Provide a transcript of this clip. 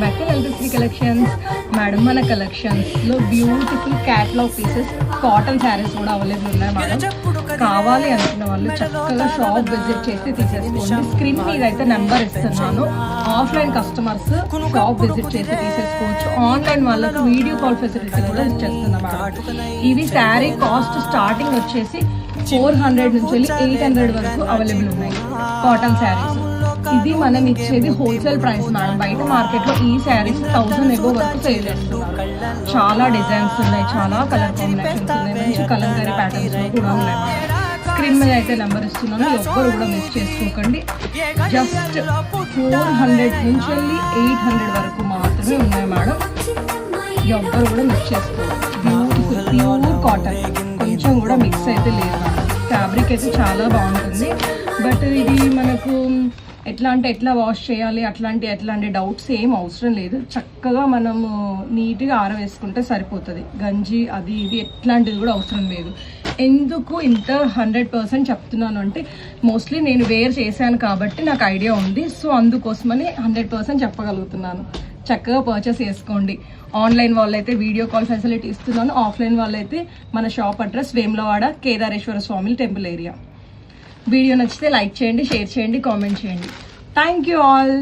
Back to Lalithasri collections. Madam మన కలెక్షన్స్లో beautiful catalogue pieces cotton sarees కూడా అవైలబుల్ ఉన్నాయి మేడం. కావాలి అనుకున్న వాళ్ళు చక్కగా షాప్ విజిట్ చేసి తీసేసుకోండి. స్క్రీన్ మీద అయితే నెంబర్ ఇస్తున్నాను. ఆఫ్లైన్ కస్టమర్స్ షాప్ విజిట్ చేసి తీసేసుకోవచ్చు. ఆన్లైన్ వాళ్ళకు వీడియో కాల్ ఫెసిలిటీ కూడా ఇచ్చేస్తున్నాం మేడం. ఇవి శారీ కాస్ట్ స్టార్టింగ్ వచ్చేసి 400 నుంచి 800 వరకు అవైలబుల్ ఉన్నాయి కాటన్ శారీస్. ఇది మనం ఇచ్చేది హోల్సేల్ ప్రైస్ మేడం. బయట మార్కెట్లో ఈ శారీస్ 1000 ఎబో వరకు సేల్ చేస్తున్నారు. చాలా డిజైన్స్ ఉన్నాయి, చాలా కలర్ కాంబినేషన్స్ ఉన్నాయి, మంచి కలంకారీ ప్యాటర్న్స్ కూడా ఉన్నాయి. స్క్రీన్ మీద అయితే నెంబర్ ఇస్తున్నాను, ఎవ్వరు కూడా మిస్ చేసుకోకండి. జస్ట్ 400 నుంచి 800 వరకు మాత్రమే ఉన్నాయి మేడం. ఎవ్వరు కూడా మిస్ చేసుకోవాలి. బ్యూటిఫుల్ ప్యూర్ కాటన్, కొంచెం కూడా మిక్స్ అయితే లేదు మేడం. ఫ్యాబ్రిక్ అయితే చాలా బాగుంటుంది. బట్ ఇది మనకు ఎట్లా అంటే ఎట్లా వాష్ చేయాలి అట్లాంటి డౌట్స్ ఏం అవసరం లేదు. చక్కగా మనము నీట్గా ఆరవేసుకుంటే సరిపోతుంది. గంజి అది ఇది ఎట్లాంటిది కూడా అవసరం లేదు. ఎందుకు ఇంత 100% చెప్తున్నాను అంటే మోస్ట్లీ నేను వేర్ చేశాను కాబట్టి నాకు ఐడియా ఉంది. సో అందుకోసమని 100% చెప్పగలుగుతున్నాను. చక్కగా పర్చేస్ చేసుకోండి. ఆన్లైన్ వాళ్ళైతే వీడియో కాల్ ఫెసిలిటీ ఇస్తున్నాను. ఆఫ్లైన్ వాళ్ళైతే మన షాప్ అడ్రస్ వేములవాడ కేదారేశ్వర స్వామి టెంపుల్ ఏరియా. వీడియో నచ్చితే లైక్ చేయండి, షేర్ చేయండి, కామెంట్ చేయండి. Thank you all.